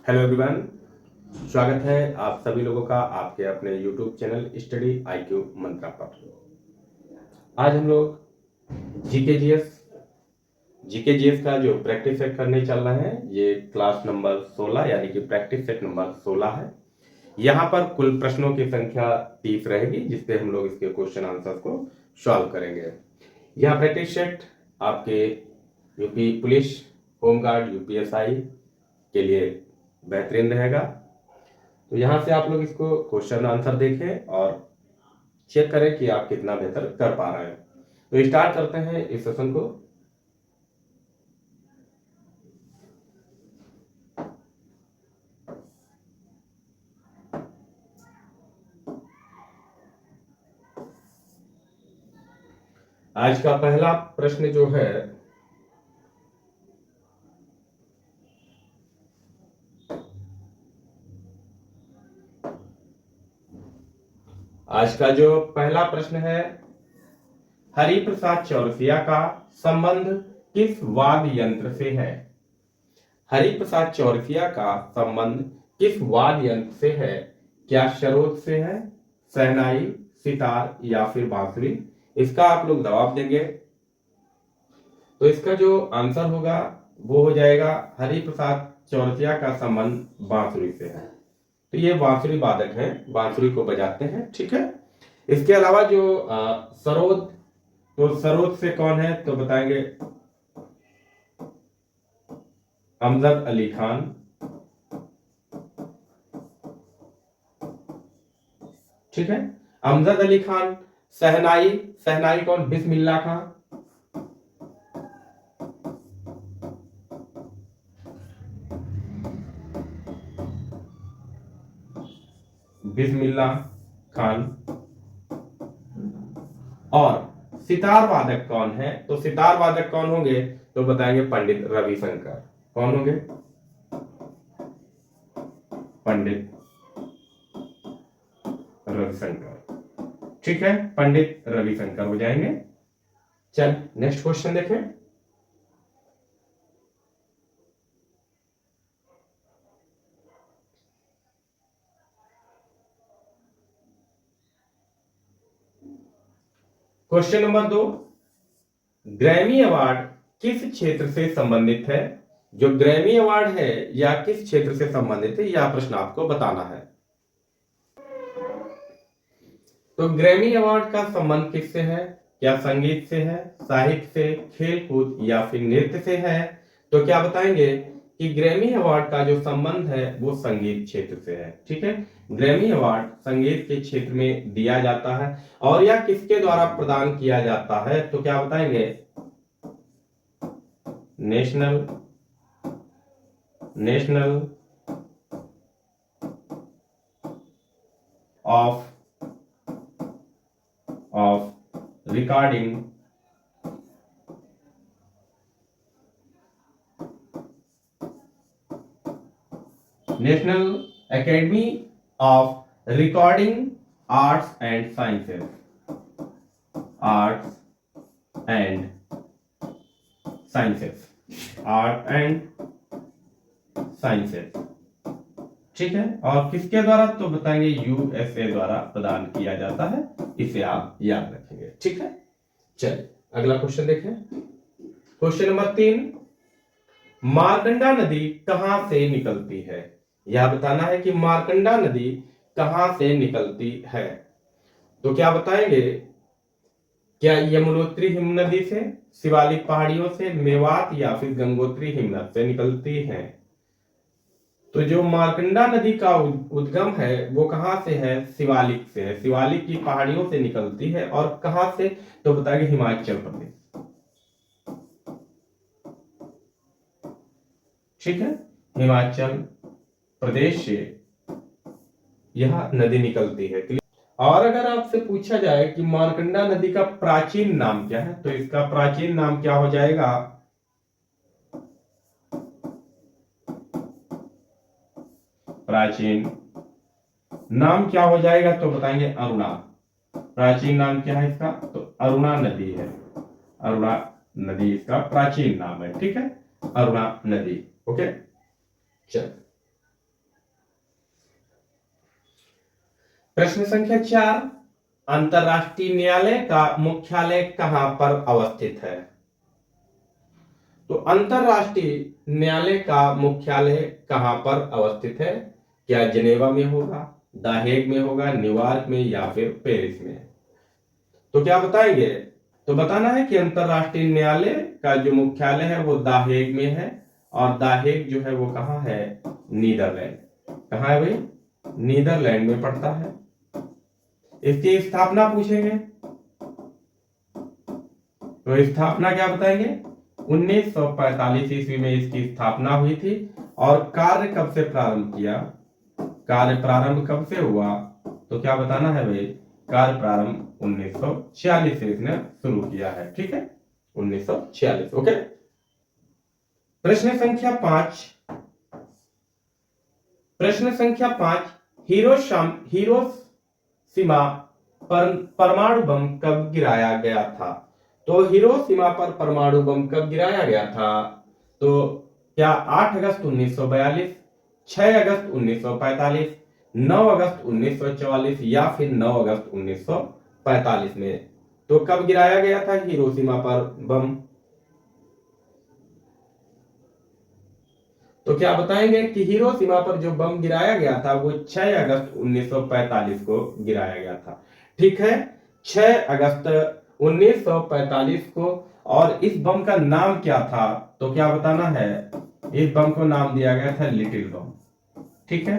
Hello everyone, स्वागत है आप सभी लोगों का आपके अपने यूट्यूब चैनल स्टडी आईक्यू मंत्रा पर। आज हम लोग जीके जीएस का जो प्रैक्टिस सेट करने चल रहे हैं, ये क्लास नंबर 16 यानी कि प्रैक्टिस सेट नंबर 16 है। यहाँ पर कुल प्रश्नों की संख्या 30 रहेगी, जिससे हम लोग इसके क्वेश्चन आंसर को सॉल्व करेंगे। यह प्रैक्टिस सेट आपके यूपी पुलिस, होमगार्ड, यूपीएसआई के लिए बेहतरीन रहेगा। तो यहां से आप लोग इसको क्वेश्चन आंसर देखें और चेक करें कि आप कितना बेहतर कर पा रहे हैं। तो स्टार्ट करते हैं इस सेशन को। आज का पहला प्रश्न जो है, आज का जो पहला प्रश्न है, हरिप्रसाद चौरसिया का संबंध किस वाद्य यंत्र से है? हरिप्रसाद चौरसिया का संबंध किस वाद्य यंत्र से है? क्या सरोद से है, शहनाई, सितार या फिर बांसुरी? इसका आप लोग जवाब देंगे। तो इसका जो आंसर होगा वो हो जाएगा, हरिप्रसाद चौरसिया का संबंध बांसुरी से है। तो ये बांसुरी वादक है, बांसुरी को बजाते हैं, ठीक है। इसके अलावा जो सरोद, तो सरोद से कौन है तो बताएंगे अमजद अली खान, ठीक है, अमजद अली खान। शहनाई, शहनाई कौन? बिस्मिल्लाह खान, बिस्मिल्लाह खान। और सितार वादक कौन है? तो सितार वादक कौन होंगे तो बताएंगे पंडित रविशंकर। कौन होंगे? पंडित रविशंकर, ठीक है, पंडित रविशंकर हो जाएंगे। चल नेक्स्ट क्वेश्चन देखें। क्वेश्चन नंबर 2, ग्रैमी अवार्ड किस क्षेत्र से संबंधित है? जो ग्रैमी अवार्ड है या किस क्षेत्र से संबंधित है, यह प्रश्न आपको बताना है। तो ग्रैमी अवार्ड का संबंध किससे है? क्या संगीत से है, साहित्य से, खेलकूद या फिर नृत्य से है? तो क्या बताएंगे कि ग्रैमी अवार्ड का जो संबंध है वो संगीत क्षेत्र से है, ठीक है। ग्रैमी अवार्ड संगीत के क्षेत्र में दिया जाता है और यह किसके द्वारा प्रदान किया जाता है? तो क्या बताएंगे, national of recording national academy of recording arts and sciences, art and sciences, ठीक है। और किसके द्वारा? तो बताएंगे यूएसए द्वारा प्रदान किया जाता है। इसे आप याद रखेंगे, ठीक है। चलिए अगला क्वेश्चन देखें। क्वेश्चन नंबर 3, मार्कंडा नदी कहां से निकलती है? यह बताना है कि मार्कंडा नदी कहां से निकलती है। तो क्या बताएंगे, क्या यमुनोत्री हिमनदी से, शिवालिक पहाड़ियों से, मेवात या फिर गंगोत्री हिमनद से निकलती है? तो जो मार्कंडा नदी का उद्गम है वो कहां से है? शिवालिक से है, शिवालिक की पहाड़ियों से निकलती है। और कहां से? तो बताएंगे हिमाचल प्रदेश, ठीक है, हिमाचल प्रदेश से यह नदी निकलती है। और अगर आपसे पूछा जाए कि मार्कंडा नदी का प्राचीन नाम क्या है, तो इसका प्राचीन नाम क्या हो जाएगा? प्राचीन नाम क्या हो जाएगा? तो बताएंगे अरुणा। प्राचीन नाम क्या है इसका? तो अरुणा नदी है, अरुणा नदी इसका प्राचीन नाम है, ठीक है, अरुणा नदी। ओके, चल प्रश्न संख्या 4, अंतरराष्ट्रीय न्यायालय का मुख्यालय कहां पर अवस्थित है? तो अंतरराष्ट्रीय न्यायालय का मुख्यालय कहां पर अवस्थित है? क्या जिनेवा में होगा, द हेग में होगा, न्यूयॉर्क में, या फिर पेरिस में? तो क्या बताएंगे? तो बताना है कि अंतरराष्ट्रीय न्यायालय का जो मुख्यालय है वो द हेग में है, और द हेग जो है वो कहाँ है? नीदरलैंड। कहाँ है भाई? नीदरलैंड में पड़ता है। इसकी स्थापना पूछेंगे तो स्थापना क्या बताएंगे? 1945 ईस्वी में इसकी स्थापना हुई थी। और कार्य कब से प्रारंभ किया? कार्य प्रारंभ कब से हुआ? तो क्या बताना है भाई? कार्य प्रारंभ 1946 से इसने शुरू किया है। ठीक है, 1946। ओके। प्रश्न संख्या 5, हिरोशिमा पर परमाणु बम कब गिराया गया था? तो हिरोशिमा पर परमाणु बम कब गिराया गया था? तो क्या 8 अगस्त 1942, 6 अगस्त 1945, 9 अगस्त 1944, या फिर 9 अगस्त 1945 में? तो कब गिराया गया था हिरोशिमा पर बम? तो क्या बताएंगे कि हिरोशिमा पर जो बम गिराया गया था वो 6 अगस्त 1945 को गिराया गया था। ठीक है, 6 अगस्त 1945 को। और इस बम का नाम क्या था? तो क्या बताना है? इस बम को नाम दिया गया था लिटिल बम। ठीक है,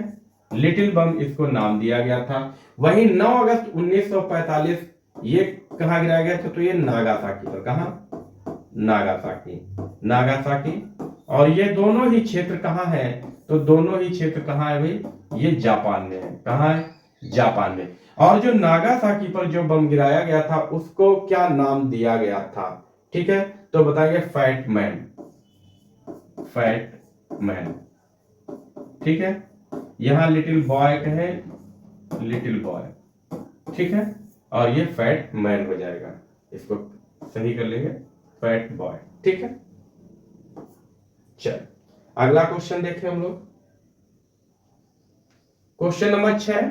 लिटिल बम इसको नाम दिया गया था। वहीं 9 अगस्त 1945 ये कहां गिराया गया था? तो ये नागासाकी पर। कहां? नागासाकी। नागासाकी। और ये दोनों ही क्षेत्र कहां है? तो दोनों ही क्षेत्र कहां है भाई? ये जापान में है। कहां है? जापान में। और जो नागासाकी पर जो बम गिराया गया था उसको क्या नाम दिया गया था? ठीक है, तो बताइए फैट मैन। Fat man. ठीक है, यहां लिटिल बॉय कहे, लिटिल बॉय। ठीक है, और ये फैट मैन हो जाएगा। इसको सही कर लेंगे, फैट बॉय। ठीक है, चल अगला क्वेश्चन देखें हम लोग। क्वेश्चन नंबर 6,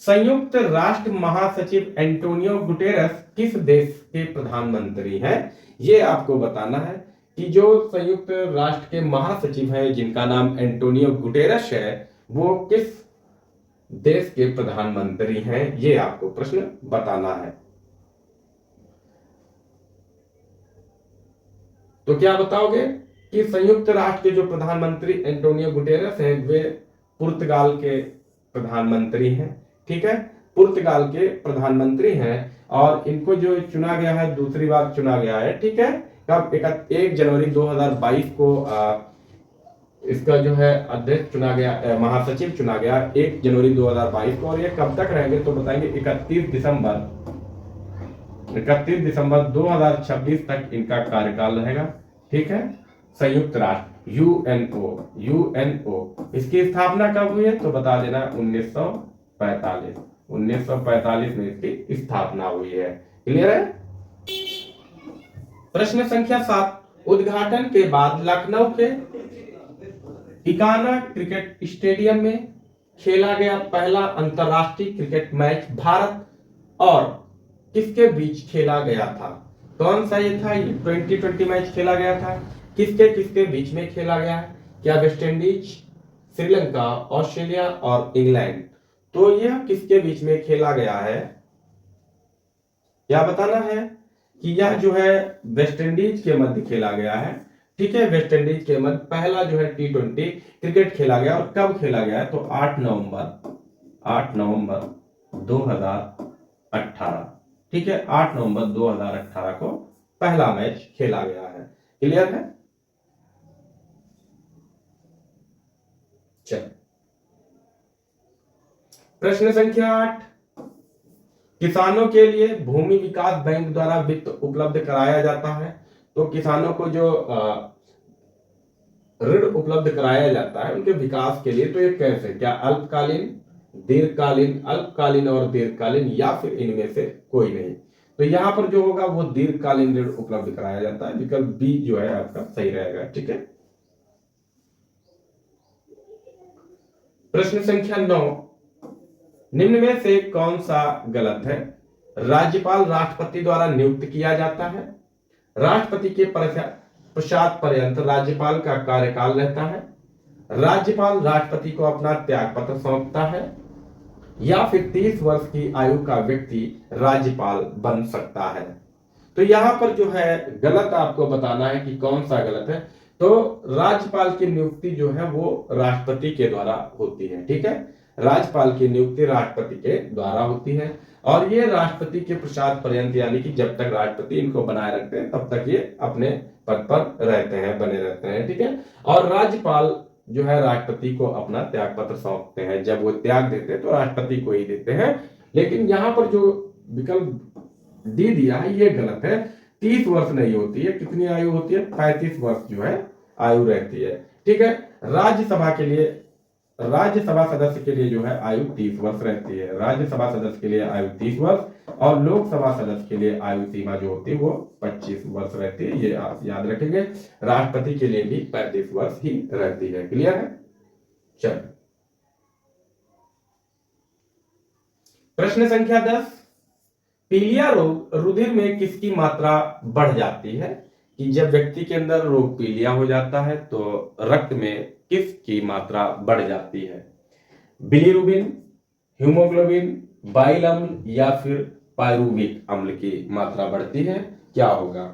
संयुक्त राष्ट्र महासचिव एंटोनियो गुटेरस किस देश के प्रधानमंत्री हैं? ये आपको बताना है कि जो संयुक्त राष्ट्र के महासचिव हैं जिनका नाम एंटोनियो गुटेरस है वो किस देश के प्रधानमंत्री हैं, ये आपको प्रश्न बताना है। तो क्या बताओगे कि संयुक्त राष्ट्र के जो प्रधानमंत्री एंटोनियो गुटेरस हैं वे पुर्तगाल के प्रधानमंत्री हैं। ठीक है, पुर्तगाल के प्रधानमंत्री हैं। और इनको जो चुना गया है, दूसरी बार चुना गया है। ठीक है, कब? 1 जनवरी 2022 को इसका जो है अध्यक्ष चुना गया, महासचिव चुना गया 1 जनवरी 2022 को। और ये कब तक रहेंगे? तो बताएंगे 31 दिसंबर 2026 तक इनका कार्यकाल रहेगा। ठीक है, संयुक्त राष्ट्र यूएनओ इसकी स्थापना कब हुई है? तो बता देना 1945 में इसकी स्थापना हुई है। क्लियर है? प्रश्न संख्या 7, उद्घाटन के बाद लखनऊ के इकाना क्रिकेट स्टेडियम में खेला गया पहला अंतरराष्ट्रीय क्रिकेट मैच भारत और किसके बीच खेला गया था? कौन सा ये था? ये 2020 मैच खेला गया था। किसके किसके बीच में खेला गया है? क्या वेस्ट इंडीज, श्रीलंका, ऑस्ट्रेलिया और इंग्लैंड? तो यह किसके बीच में खेला गया है? क्या बताना है कि यह जो है वेस्ट इंडीज के मध्य खेला गया है। ठीक है, वेस्ट इंडीज के मध्य पहला जो है T20 क्रिकेट खेला गया। और कब खेला गया है? तो 8 नवंबर 2018। ठीक है, 8 नवंबर 2018 को पहला मैच खेला गया है। क्लियर है? चल प्रश्न संख्या 8, किसानों के लिए भूमि विकास बैंक द्वारा वित्त उपलब्ध कराया जाता है। तो किसानों को जो ऋण उपलब्ध कराया जाता है उनके विकास के लिए, तो ये कैसे? क्या अल्पकालीन, दीर्घकालीन, अल्पकालीन और दीर्घकालीन, या फिर इनमें से कोई नहीं? तो यहां पर जो होगा वो दीर्घकालीन ऋण उपलब्ध कराया जाता है। विकल्प बी जो है आपका सही रहेगा। ठीक है, प्रश्न संख्या 9, निम्न में से कौन सा गलत है? राज्यपाल राष्ट्रपति द्वारा नियुक्त किया जाता है। राष्ट्रपति के पश्चात पर्यंत राज्यपाल का कार्यकाल रहता है। राज्यपाल राष्ट्रपति को अपना त्याग पत्र सौंपता है, या फिर 30 वर्ष की आयु का व्यक्ति राज्यपाल बन सकता है। तो यहां पर जो है गलत आपको बताना है कि कौन सा गलत है। तो राज्यपाल की नियुक्ति जो है वो राष्ट्रपति के द्वारा होती है, ठीक है। राज्यपाल की नियुक्ति राष्ट्रपति के द्वारा होती है, और ये राष्ट्रपति के पश्चात पर्यंत, यानी कि जब तक राष्ट्रपति इनको बनाए रखते हैं तब तक ये अपने पद पर रहते हैं, बने रहते हैं, ठीक है। और राज्यपाल जो है राष्ट्रपति को अपना त्याग पत्र सौंपते हैं। जब वो त्याग देते हैं तो राष्ट्रपति को ही देते हैं। लेकिन यहां पर जो विकल्प डी दिया है ये गलत है। 30 वर्ष नहीं होती है, कितनी आयु होती है? 35 वर्ष जो है आयु रहती है, ठीक है। राज्यसभा के लिए, राज्यसभा सदस्य के लिए जो है आयु 30 वर्ष रहती है। राज्यसभा सदस्य के लिए आयु 30 वर्ष, और लोकसभा सदस्य के लिए आयु सीमा जो होती है वो 25 वर्ष रहती है। ये आप याद रखेंगे। राष्ट्रपति के लिए भी 35 वर्ष ही रहती है। क्लियर है? चलिए प्रश्न संख्या 10, पीलिया रोग रुधिर में किसकी मात्रा बढ़ जाती है? कि जब व्यक्ति के अंदर रोग पीलिया हो जाता है तो रक्त में किसकी मात्रा बढ़ जाती है? बिलीरुबिन, हीमोग्लोबिन, बाइल अम्ल, या फिर पायरुविक अम्ल की मात्रा बढ़ती है? क्या होगा?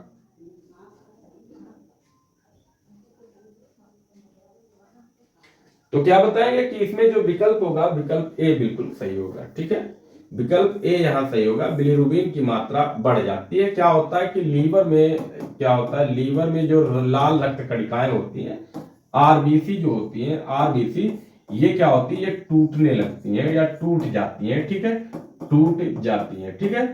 तो क्या बताएंगे कि इसमें जो विकल्प होगा, विकल्प ए बिल्कुल सही होगा, ठीक है। विकल्प ए यहां सही होगा। बिलीरुबिन की मात्रा बढ़ जाती है। क्या होता है कि लीवर में क्या होता है, लीवर में जो लाल रक्त कणिकाएं होती हैं, आरबीसी जो होती हैं, आरबीसी ये क्या होती है, ये टूटने लगती हैं या टूट जाती हैं, ठीक है, टूट जाती हैं, ठीक है।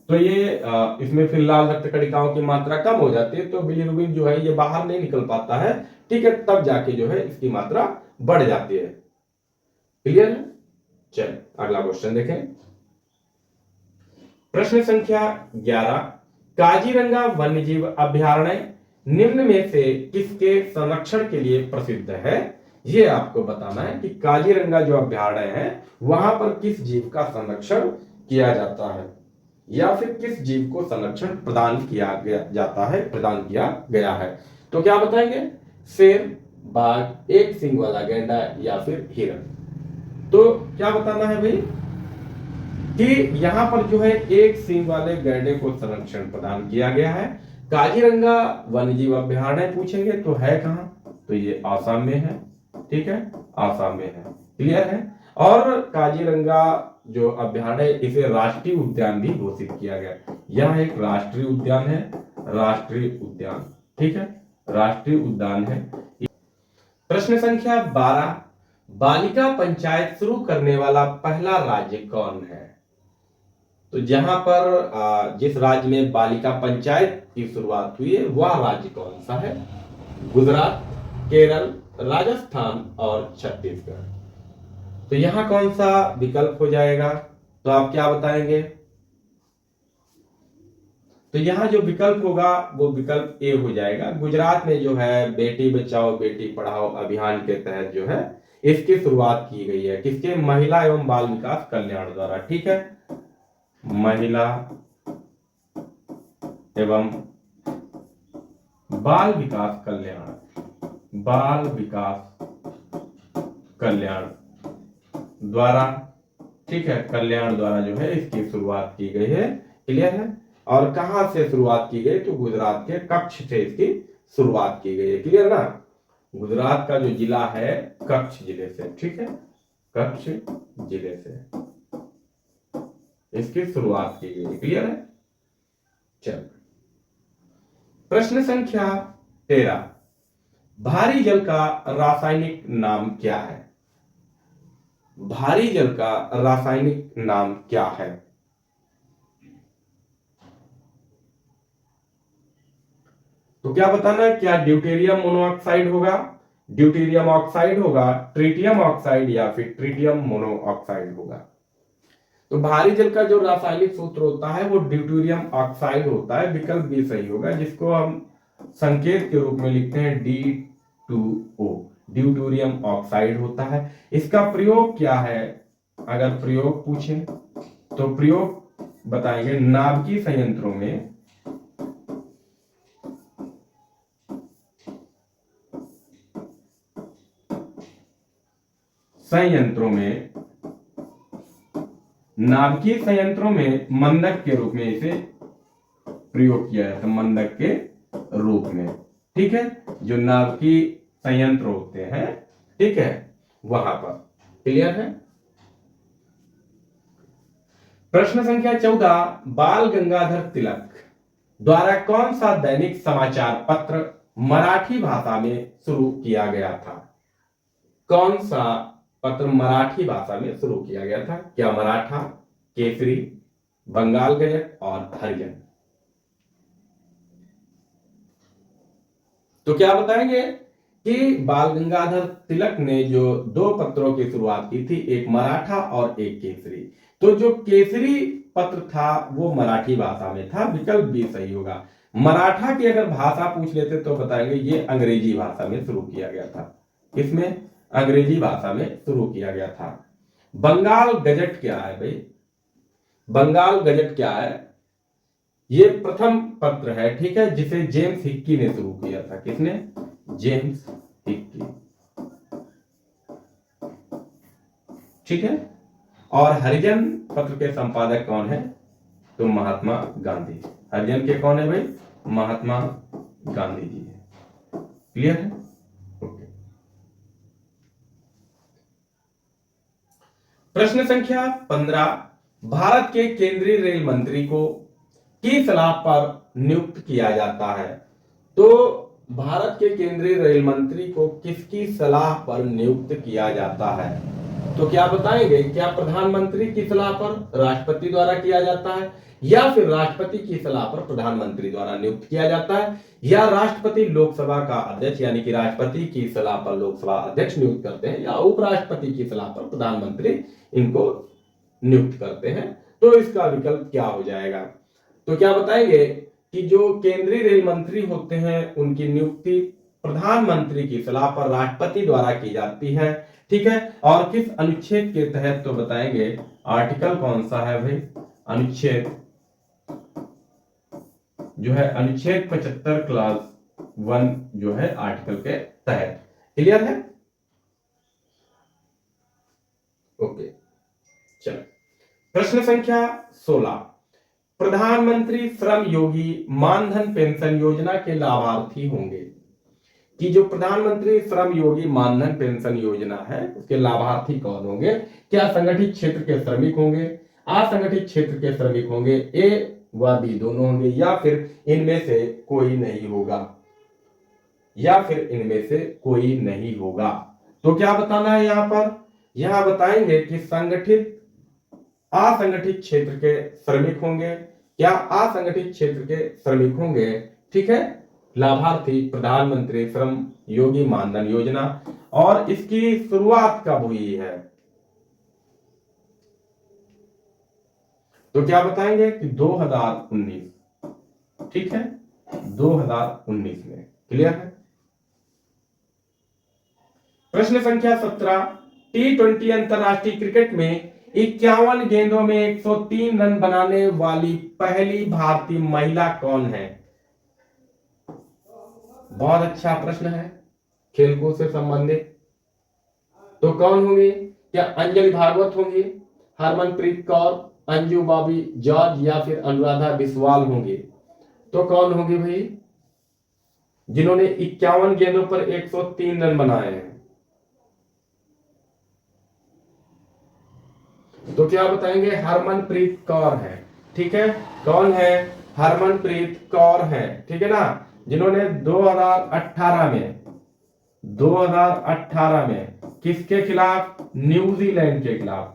तो ये इसमें फिर लाल रक्त कणिकाओं की मात्रा कम हो जाती है, तो बिलीरुबिन जो है ये बाहर नहीं निकल पाता है, ठीक है, तब जाके जो है इसकी मात्रा बढ़ जाती है। क्लियर है? चलिए अगला क्वेश्चन देखें। प्रश्न संख्या 11, काजीरंगा वन्यजीव अभयारण्य निम्न में से किसके संरक्षण के लिए प्रसिद्ध है? ये आपको बताना है कि काजीरंगा जो अभयारण्य है वहां पर किस जीव का संरक्षण किया जाता है, या फिर किस जीव को संरक्षण प्रदान किया गया है। तो क्या बताएंगे? शेर, बाघ, एक सींग वाला गैंडा, या फिर हिरण। तो क्या बताना है भाई कि यहां पर जो है एक सींग वाले गैंडे को संरक्षण प्रदान किया गया है। काजीरंगा वन्यजीव अभयारण्य पूछेंगे तो है कहां? तो ये आसाम में है, ठीक है, आसाम में है। क्लियर है? और काजीरंगा जो अभयारण्य, इसे राष्ट्रीय उद्यान भी घोषित किया गया। यह एक राष्ट्रीय उद्यान है, राष्ट्रीय उद्यान, ठीक है, राष्ट्रीय उद्यान है। प्रश्न संख्या 12, बालिका पंचायत शुरू करने वाला पहला राज्य कौन है? तो जहां पर जिस राज्य में बालिका पंचायत की शुरुआत हुई है वह राज्य कौन सा है? गुजरात, केरल, राजस्थान और छत्तीसगढ़। तो यहां कौन सा विकल्प हो जाएगा? तो आप क्या बताएंगे? तो यहां जो विकल्प होगा वो विकल्प ए हो जाएगा। गुजरात में जो है बेटी बचाओ बेटी पढ़ाओ अभियान के तहत जो है इसकी शुरुआत की गई है। किसके? महिला एवं बाल विकास कल्याण द्वारा, ठीक है, महिला एवं बाल विकास कल्याण, बाल विकास कल्याण द्वारा, ठीक है, कल्याण द्वारा जो है इसकी शुरुआत की गई है। क्लियर है? और कहां से शुरुआत की गई? तो गुजरात के कच्छ से इसकी शुरुआत की गई है। क्लियर ना? गुजरात का जो जिला है कच्छ जिले से, ठीक है, कच्छ जिले से इसकी शुरुआत की गई। क्लियर है? चल प्रश्न संख्या 13, भारी जल का रासायनिक नाम क्या है? भारी जल का रासायनिक नाम क्या है? तो क्या बताना है? क्या ड्यूटेरियम मोनोऑक्साइड होगा, ड्यूटेरियम ऑक्साइड होगा, ट्रिटियम ऑक्साइड, या फिर ट्रिटियम मोनोऑक्साइड होगा? तो भारी जल का जो रासायनिक सूत्र होता है वो ड्यूटेरियम ऑक्साइड होता है। विकल्प भी सही होगा, जिसको हम संकेत के रूप में लिखते हैं D2O, ड्यूटेरियम ऑक्साइड होता है। इसका प्रयोग क्या है? अगर प्रयोग पूछे तो प्रयोग बताएंगे नाभिकीय संयंत्रों में नाभिकीय संयंत्रों में मंदक के रूप में इसे प्रयोग किया जाता है, मंदक के रूप में। ठीक है, जो नाभिकीय संयंत्र होते हैं, ठीक है, वहां पर। क्लियर है। प्रश्न संख्या 14, बाल गंगाधर तिलक द्वारा कौन सा दैनिक समाचार पत्र मराठी भाषा में शुरू किया गया था? कौन सा पत्र मराठी भाषा में शुरू किया गया था? क्या मराठा, केसरी, बंगाल गजट और हरिजन? तो क्या बताएंगे कि बाल गंगाधर तिलक ने जो दो पत्रों की शुरुआत की थी, एक मराठा और एक केसरी। तो जो केसरी पत्र था वो मराठी भाषा में था, विकल्प बी सही होगा। मराठा की अगर भाषा पूछ लेते तो बताएंगे ये अंग्रेजी भाषा में शुरू किया गया था। इसमें अंग्रेजी भाषा में शुरू किया गया था। बंगाल गजट क्या है भाई? बंगाल गजट क्या है? ये प्रथम पत्र है, ठीक है, जिसे जेम्स हिक्की ने शुरू किया था। किसने? James Hickey. ठीक है। और हरिजन पत्र के संपादक कौन है? तो महात्मा गांधी। हरिजन के कौन है भाई? महात्मा गांधी जी है। क्लियर है? ओके। प्रश्न संख्या 15, भारत के केंद्रीय रेल मंत्री को की सलाह पर नियुक्त किया जाता है? तो भारत के केंद्रीय रेल मंत्री को किसकी सलाह पर नियुक्त किया जाता है? तो क्या बताएंगे? क्या प्रधानमंत्री की सलाह पर राष्ट्रपति द्वारा किया जाता है, या फिर राष्ट्रपति की सलाह पर प्रधानमंत्री द्वारा नियुक्त किया जाता है, या राष्ट्रपति लोकसभा का अध्यक्ष यानी कि राष्ट्रपति की सलाह पर लोकसभा अध्यक्ष नियुक्त करते हैं, या उपराष्ट्रपति की सलाह पर प्रधानमंत्री इनको नियुक्त करते हैं? तो इसका विकल्प क्या हो जाएगा? तो क्या बताएंगे कि जो केंद्रीय रेल मंत्री होते हैं उनकी नियुक्ति प्रधानमंत्री की सलाह पर राष्ट्रपति द्वारा की जाती है। ठीक है। और किस अनुच्छेद के तहत? तो बताएंगे आर्टिकल कौन सा है भाई? अनुच्छेद जो है अनुच्छेद 75 क्लास 1 जो है आर्टिकल के तहत। क्लियर है? ओके, चलो। प्रश्न संख्या 16, प्रधानमंत्री श्रम योगी मानधन पेंशन योजना के लाभार्थी होंगे कि जो प्रधानमंत्री श्रम योगी मानधन पेंशन योजना है उसके लाभार्थी कौन होंगे? क्या संगठित क्षेत्र के श्रमिक होंगे, असंगठित क्षेत्र के श्रमिक होंगे, ए व बी दोनों होंगे, या फिर इनमें से कोई नहीं होगा? या फिर इनमें से कोई नहीं होगा? तो क्या बताना है यहां पर? यहां बताएंगे कि संगठित असंगठित क्षेत्र के श्रमिक होंगे। क्या असंगठित क्षेत्र के श्रमिक होंगे? ठीक है। लाभार्थी प्रधानमंत्री श्रम योगी मानधन योजना, और इसकी शुरुआत कब हुई है? तो क्या बताएंगे कि 2019। ठीक है, 2019 में। क्लियर है? प्रश्न संख्या 17, T20 अंतरराष्ट्रीय क्रिकेट में 51 गेंदों में 103 रन बनाने वाली पहली भारतीय महिला कौन है? बहुत अच्छा प्रश्न है, खेलकूद से संबंधित। तो कौन होंगी? क्या अंजलि भागवत होंगी, हरमनप्रीत कौर, अंजू बॉबी जॉर्ज, या फिर अनुराधा बिस्वाल होंगी? तो कौन होंगी भाई जिन्होंने 51 गेंदों पर 103 रन बनाए हैं? तो क्या बताएंगे? हरमनप्रीत कौर है। ठीक है। कौन है? हरमनप्रीत कौर है। ठीक है ना, जिन्होंने 2018 में किसके खिलाफ? न्यूजीलैंड के खिलाफ।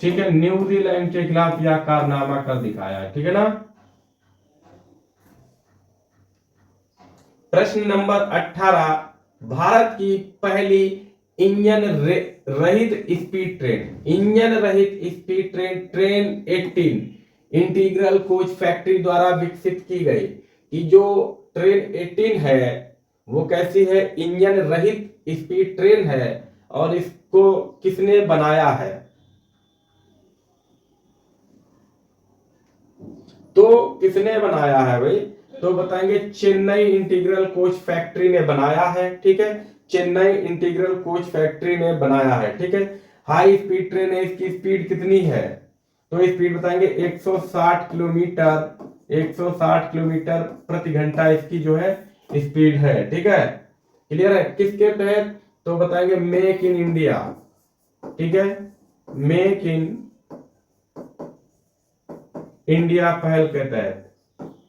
ठीक है, न्यूजीलैंड के खिलाफ यह कारनामा कर दिखाया है। ठीक है ना। प्रश्न नंबर 18, भारत की पहली इंजन रहित speed train train 18 integral coach factory द्वारा विकसित की गई कि जो ट्रेन 18 है वो कैसी है? इंजन रहित स्पीड ट्रेन है, और इस को किसने बनाया है? तो किसने बनाया है भाई? तो बताएंगे चेन्नई इंटीग्रल कोच फैक्ट्री ने बनाया है, ठीक है। चेन्नई इंटीग्रल कोच फैक्ट्री ने बनाया है, ठीक है। हाई स्पीड ट्रेन है, इसकी स्पीड कितनी है? तो स्पीड बताएंगे 160 किलोमीटर, 160 किलोमीटर प्रति घंटा इसकी जो है स्पीड है, ठीक है। क्लियर है? किसके तहत? तो बताएंगे मेक इन इंडिया, ठीक है, मेक इन इंडिया पहल के तहत,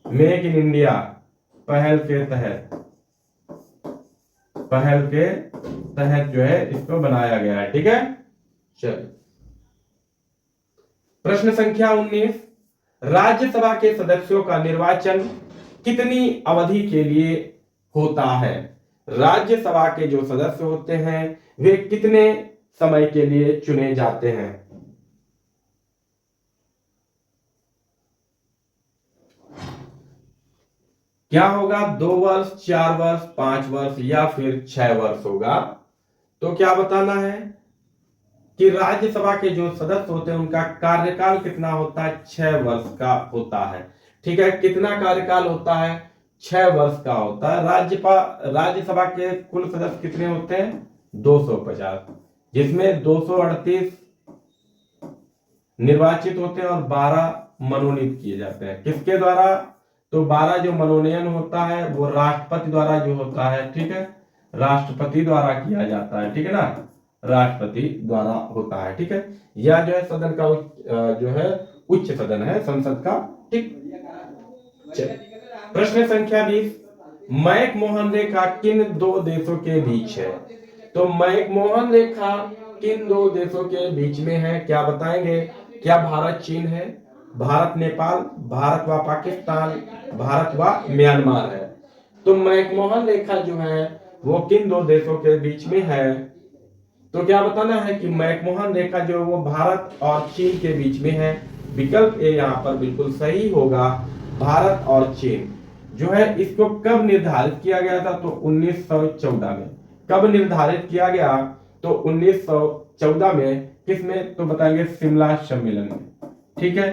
मेक इन इंडिया पहल के तहत, पहल के तहत जो है इसको बनाया गया है, ठीक है। चलिए प्रश्न संख्या 19, राज्यसभा के सदस्यों का निर्वाचन कितनी अवधि के लिए होता है? राज्यसभा के जो सदस्य होते हैं वे कितने समय के लिए चुने जाते हैं? क्या होगा? 2 वर्ष, 4 वर्ष, 5 वर्ष या फिर 6 वर्ष होगा। तो क्या बताना है कि राज्यसभा के जो सदस्य होते हैं उनका कार्यकाल कितना होता है? 6 वर्ष का होता है, ठीक है। कितना कार्यकाल होता है? 6 वर्ष का होता है। राज्यसभा के कुल सदस्य कितने होते हैं? 250, जिसमें 238 निर्वाचित होते हैं और 12 मनोनीत किए जाते हैं। किसके द्वारा? तो 12 जो मनोनयन होता है वो राष्ट्रपति द्वारा जो होता है, ठीक है, राष्ट्रपति द्वारा किया जाता है, ठीक है ना, राष्ट्रपति द्वारा होता है, ठीक है। या जो है सदन का जो है उच्च सदन है संसद का, ठीक। प्रश्न संख्या 20, मैकमोहन रेखा किन 2 देशों के बीच है? तो मैकमोहन रेखा किन 2 देशों के बीच में है? क्या बताएंगे? क्या भारत चीन है, भारत नेपाल, भारत व पाकिस्तान, भारत व म्यांमार है? तो मैकमोहन रेखा जो है वो किन 2 देशों के बीच में है? तो क्या बताना है कि मैकमोहन रेखा जो वो भारत और चीन के बीच में है। विकल्प ए यहाँ पर बिल्कुल सही होगा, भारत और चीन जो है। इसको कब निर्धारित किया गया था? तो 1914 में। कब निर्धारित किया गया? तो 1914 में। किसमें? तो बताएंगे शिमला सम्मेलन में, ठीक है,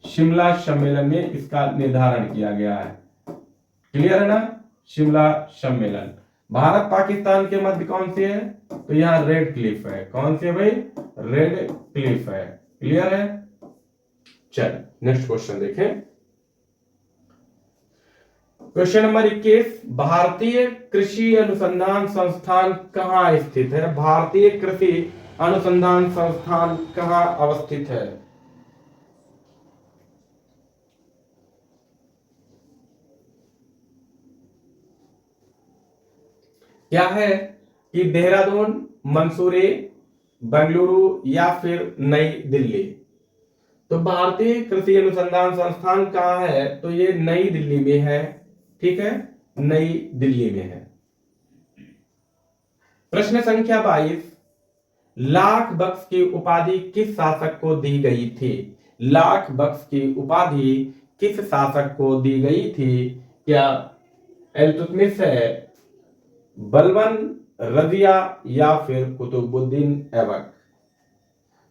शिमला सम्मेलन में इसका निर्धारण किया गया है। क्लियर है ना? शिमला सम्मेलन। भारत पाकिस्तान के मध्य कौन सी है? तो यहाँ रेड क्लिफ है। कौन सी है भाई? रेड क्लिफ है। क्लियर है? चल नेक्स्ट क्वेश्चन देखें। क्वेश्चन नंबर 21, भारतीय कृषि अनुसंधान संस्थान कहाँ स्थित है? भारतीय कृषि अनुसंधान संस्थान कहाँ अवस्थित है? क्या है कि देहरादून, मंसूरी, बेंगलुरु या फिर नई दिल्ली? तो भारतीय कृषि अनुसंधान संस्थान कहाँ है? तो ये नई दिल्ली में है, ठीक है, नई दिल्ली में है। प्रश्न संख्या 22, लाख बख्श की उपाधि किस शासक को दी गई थी? लाख बख्श की उपाधि किस शासक को दी गई थी? क्या इल्तुतमिश है, बलबन, रजिया या फिर कुतुबुद्दीन ऐबक?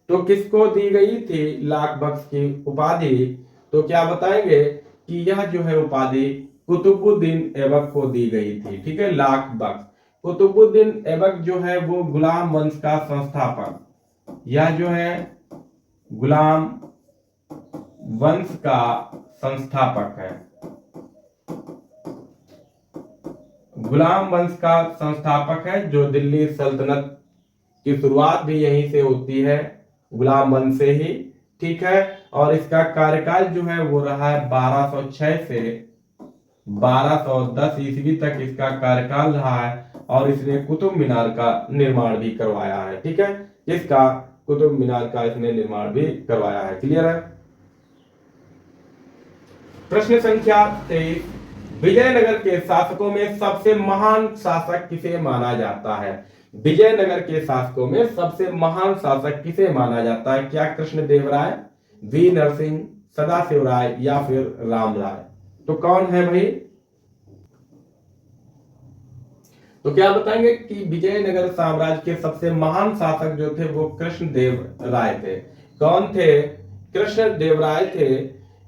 तो किसको दी गई थी लाख बख्श की उपाधि? तो क्या बताएंगे कि यह जो है उपाधि कुतुबुद्दीन ऐबक को दी गई थी, ठीक है, लाख बख्श। कुतुबुद्दीन ऐबक जो है वो गुलाम वंश का संस्थापक, यह जो है गुलाम वंश का संस्थापक है, गुलाम वंश का संस्थापक है, जो दिल्ली सल्तनत की शुरुआत भी यहीं से होती है, गुलाम वंश से ही, ठीक है। और इसका कार्यकाल जो है वो रहा है 1206 से 1210 ईस्वी तक इसका कार्यकाल रहा है। और इसने कुतुब मीनार का निर्माण भी करवाया है, ठीक है, इसका कुतुब मीनार का इसने निर्माण भी करवाया है। क्लियर है? प्रश्न संख्या 23, विजयनगर के शासकों में सबसे महान शासक किसे माना जाता है? विजयनगर के शासकों में सबसे महान शासक किसे माना जाता है? क्या कृष्णदेवराय, वी नरसिंह, सदाशिव राय या फिर राम राय? तो कौन है भाई? तो क्या बताएंगे कि विजयनगर साम्राज्य के सबसे महान शासक जो थे वो कृष्णदेव राय थे। कौन थे? कृष्णदेव राय थे।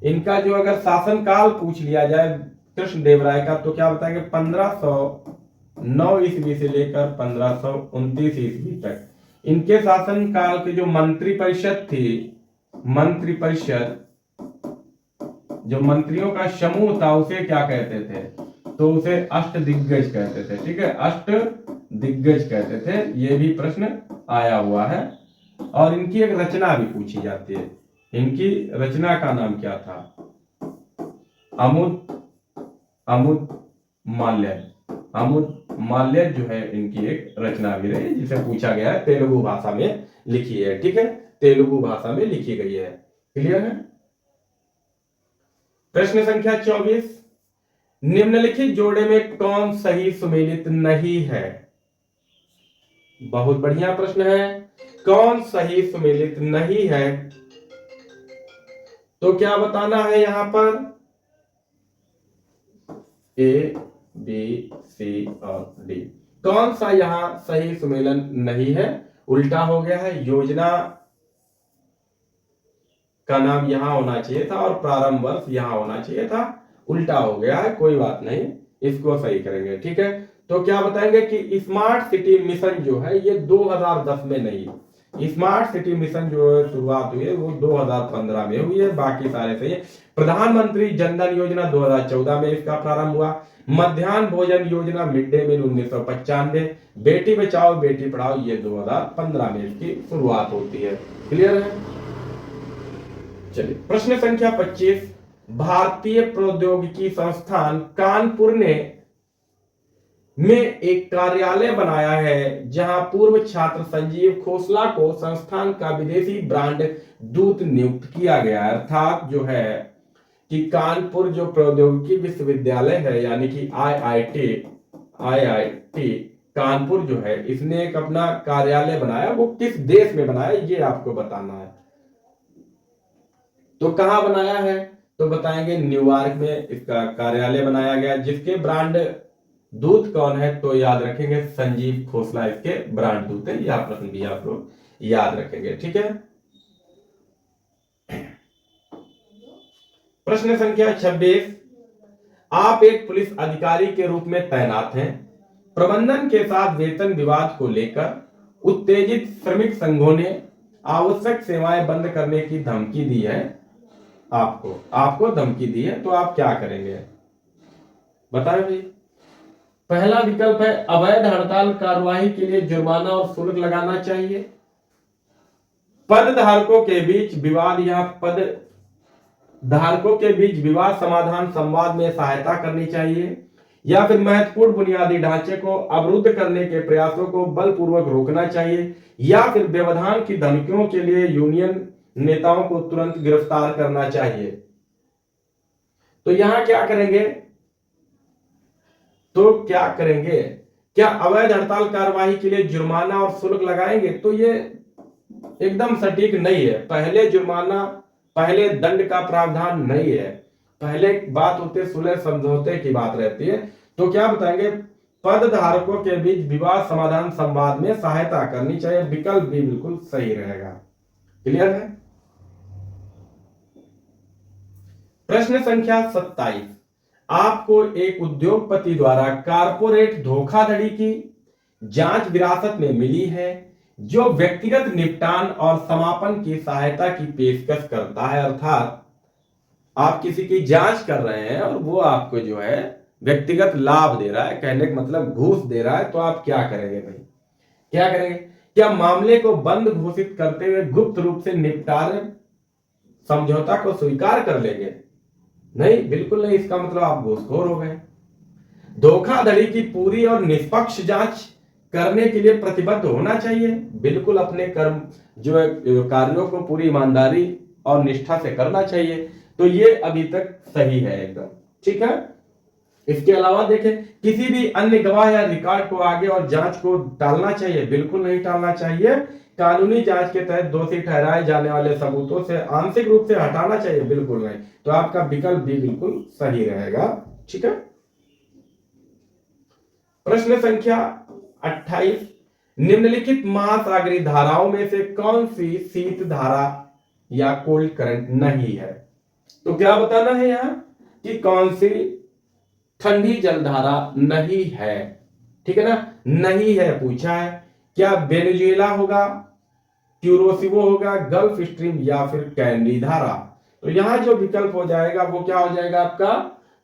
इनका जो अगर शासनकाल पूछ लिया जाए कृष्णदेव राय का, तो क्या बताएंगे 1509 ईस्वी से लेकर 1529 ईस्वी तक। इनके शासनकाल की जो मंत्री परिषद थी, मंत्री परिषद, जो मंत्रियों का समूह था, उसे क्या कहते थे? तो उसे अष्टदिग्गज कहते थे। ठीक है, अष्टदिग्गज कहते थे। ये भी प्रश्न आया हुआ है। और इनकी एक रचना भी पूछी जाती है। इनकी रचना का नाम क्या था? अमुद माल्य। अमुद माल्य जो है इनकी एक रचना भी रही, जिसे पूछा गया है, तेलुगु भाषा में लिखी है। ठीक है, तेलुगु भाषा में लिखी गई है। क्लियर है? प्रश्न संख्या 24, निम्नलिखित जोड़े में कौन सही सुमेलित नहीं है? बहुत बढ़िया प्रश्न है। कौन सही सुमेलित नहीं है? तो क्या बताना है यहां पर? ए, बी, सी और डी। कौन सा यहां सही सुमेलन नहीं है? उल्टा हो गया है। योजना का नाम यहां होना चाहिए था और प्रारंभ वर्ष यहां होना चाहिए था। उल्टा हो गया है, कोई बात नहीं, इसको सही करेंगे। ठीक है, तो क्या बताएंगे कि स्मार्ट सिटी मिशन जो है ये 2010 में नहीं, स्मार्ट सिटी मिशन जो शुरुआत हुई है वो 2015 में हुई है। बाकी सारे सही है। प्रधानमंत्री जन धन योजना 2014 में इसका प्रारंभ हुआ। मध्याह्न भोजन योजना mid day meal 1995। Beti Bachao Beti Padhao ये 2015 में इसकी शुरुआत होती है। क्लियर है? चलिए, प्रश्न संख्या 25, भारतीय प्रौद्योगिकी संस्थान कानपुर ने में एक कार्यालय बनाया है जहां पूर्व छात्र संजीव खोसला को संस्थान का विदेशी ब्रांड दूत नियुक्त किया गया है। अर्थात जो है कि कानपुर जो प्रौद्योगिकी विश्वविद्यालय है, यानी कि आईआईटी कानपुर जो है, इसने एक अपना कार्यालय बनाया। वो किस देश में बनाया ये आपको बताना है। तो कहां बनाया है? तो बताएंगे न्यूयॉर्क में इसका कार्यालय बनाया गया। जिसके ब्रांड दूत कौन है? तो याद रखेंगे संजीव खोसला इसके ब्रांड दूत है। यह प्रश्न भी आप लोग याद रखेंगे। ठीक है, प्रश्न संख्या 26, आप एक पुलिस अधिकारी के रूप में तैनात हैं। प्रबंधन के साथ वेतन विवाद को लेकर उत्तेजित श्रमिक संघों ने आवश्यक सेवाएं बंद करने की धमकी दी है। आपको धमकी दी है, तो आप क्या करेंगे? बताएं भाई। पहला विकल्प है अवैध हड़ताल कार्यवाही के लिए जुर्माना और शुल्क लगाना चाहिए। पद धारकों के बीच विवाद या पद धारकों के बीच विवाद समाधान संवाद में सहायता करनी चाहिए, या फिर महत्वपूर्ण बुनियादी ढांचे को अवरुद्ध करने के प्रयासों को बलपूर्वक रोकना चाहिए, या फिर व्यवधान की धमकियों के लिए यूनियन नेताओं को तुरंत गिरफ्तार करना चाहिए। तो यहां क्या करेंगे? तो क्या करेंगे? क्या अवैध हड़ताल कार्यवाही के लिए जुर्माना और शुल्क लगाएंगे? तो ये एकदम सटीक नहीं है। पहले जुर्माना, पहले दंड का प्रावधान नहीं है। पहले बात होती है सुलह समझौते की बात रहती है। तो क्या बताएंगे? पद धारकों के बीच विवाद समाधान संवाद में सहायता करनी चाहिए। विकल्प भी बिल्कुल सही रहेगा। क्लियर है? प्रश्न संख्या 27, आपको एक उद्योगपति द्वारा कारपोरेट धोखाधड़ी की जांच विरासत में मिली है जो व्यक्तिगत निपटान और समापन की सहायता की पेशकश करता है। अर्थात आप किसी की जांच कर रहे हैं और वो आपको जो है व्यक्तिगत लाभ दे रहा है, कहने का मतलब घूस दे रहा है, तो आप क्या करेंगे भाई? क्या करेंगे? क्या मामले को बंद घोषित करते हुए गुप्त रूप से निपटारे समझौता को स्वीकार कर लेंगे? नहीं, बिल्कुल नहीं। इसका मतलब आप घूसखोर हो गए। धोखाधड़ी की पूरी और निष्पक्ष जांच करने के लिए प्रतिबद्ध होना चाहिए। बिल्कुल अपने कर्म जो है कार्यों को पूरी ईमानदारी और निष्ठा से करना चाहिए। तो ये अभी तक सही है एकदम। ठीक है, इसके अलावा देखें, किसी भी अन्य गवाह या रिकॉर्ड को आगे और जांच को टालना चाहिए? बिल्कुल नहीं टालना चाहिए। कानूनी जांच के तहत दोषी ठहराए जाने वाले सबूतों से आंशिक रूप से हटाना चाहिए? बिल्कुल नहीं। तो आपका विकल्प भी बिल्कुल सही रहेगा। ठीक है, प्रश्न संख्या 28, निम्नलिखित महासागरीय धाराओं में से कौन सी शीत धारा या कोल्ड करंट नहीं है? तो क्या बताना है यहां कि कौन सी ठंडी जलधारा नहीं है, ठीक है ना, नहीं है पूछा है। क्या वेनेजुएला होगा, क्यूरोसिवो होगा, गल्फ स्ट्रीम या फिर कैनरी धारा? तो यहां जो विकल्प हो जाएगा वो क्या हो जाएगा आपका,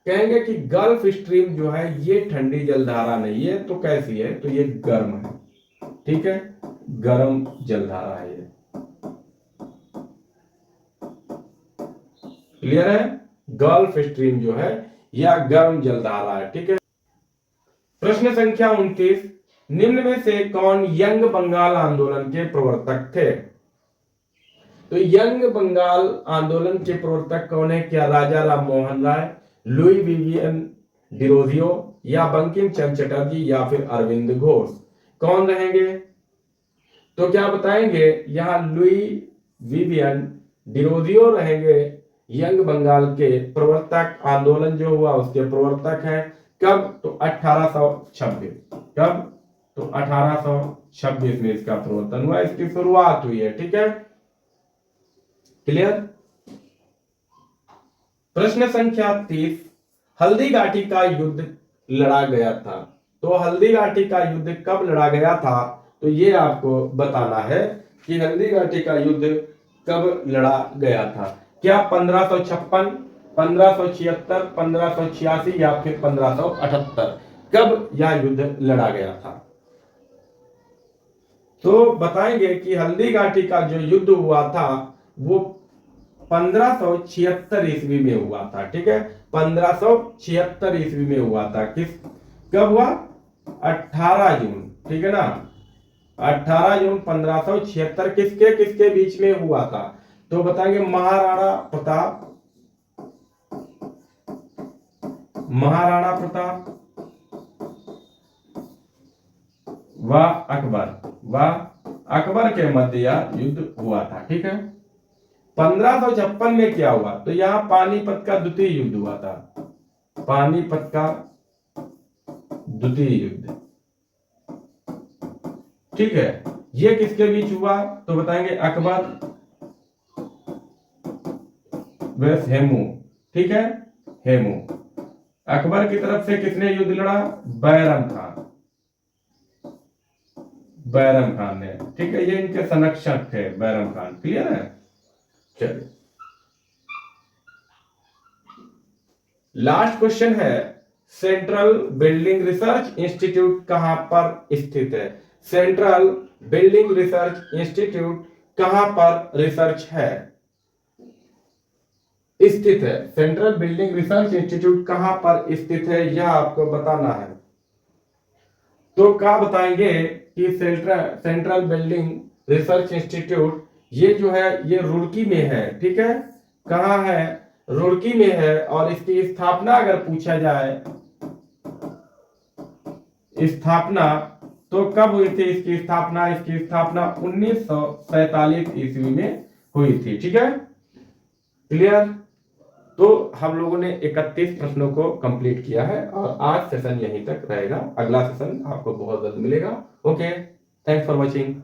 कहेंगे कि गल्फ स्ट्रीम जो है ये ठंडी जलधारा नहीं है, तो कैसी है, तो ये गर्म है, ठीक है, गर्म जलधारा है ये। क्लियर है, गल्फ स्ट्रीम जो है या गर्म जलधारा है, ठीक है। प्रश्न संख्या 29, निम्न में से कौन यंग बंगाल आंदोलन के प्रवर्तक थे? तो यंग बंगाल आंदोलन के प्रवर्तक कौन है? क्या राजा राम मोहन राय, लुई विवियन डिरोजियो या बंकिम चंद्र चटर्जी या फिर अरविंद घोष? कौन रहेंगे? तो क्या बताएंगे, यहां लुई विवियन डिरोजियो रहेंगे यंग बंगाल के प्रवर्तक, आंदोलन जो हुआ उसके प्रवर्तक हैं। कब? तो 1826। कब? तो 1826 में इसका प्रवर्तन हुआ, इसकी शुरुआत हुई है, ठीक है, क्लियर। प्रश्न संख्या 30, हल्दी घाटी का युद्ध लड़ा गया था। तो हल्दी घाटी का युद्ध कब लड़ा गया था? तो ये आपको बताना है कि हल्दी घाटी का युद्ध कब लड़ा गया था। क्या 1556, 1576, 1586 या फिर 1578? कब यह युद्ध लड़ा गया था? तो बताएंगे कि हल्दी घाटी का जो युद्ध हुआ था वो 1576 ईस्वी में हुआ था, ठीक है, 1576 ईस्वी में हुआ था। कब हुआ? 18 जून, ठीक है ना, 18 जून 1576 किसके किसके बीच में हुआ था? तो बताएंगे महाराणा प्रताप, महाराणा प्रताप व अकबर के मध्य यह युद्ध हुआ था, ठीक है। 1556 में क्या हुआ? तो यहां पानीपत का द्वितीय युद्ध हुआ था, पानीपत का द्वितीय युद्ध, ठीक है। ये किसके बीच हुआ? तो बताएंगे अकबर वर्सेस हेमू, ठीक है, हेमू। अकबर की तरफ से किसने युद्ध लड़ा? बैरम खान, बैरम खान ने, ठीक है, ये इनके संरक्षक थे बैरम खान, क्लियर है। चलिए लास्ट क्वेश्चन है, सेंट्रल बिल्डिंग रिसर्च इंस्टीट्यूट कहां पर स्थित है? सेंट्रल बिल्डिंग रिसर्च इंस्टीट्यूट कहां पर रिसर्च है स्थित है? सेंट्रल बिल्डिंग रिसर्च इंस्टीट्यूट कहां पर स्थित है यह आपको बताना है। तो क्या बताएंगे कि सेंट्रल बिल्डिंग रिसर्च इंस्टीट्यूट ये जो है ये रुड़की में है, ठीक है, कहां है? रुड़की में है। और इसकी स्थापना अगर पूछा जाए, स्थापना तो कब हुई थी इसकी स्थापना? इसकी स्थापना 1947 ईस्वी में हुई थी, ठीक है, क्लियर। तो हम लोगों ने 31 प्रश्नों को कंप्लीट किया है और आज सेशन यहीं तक रहेगा, अगला सेशन आपको बहुत जल्द मिलेगा। Okay, thanks for watching.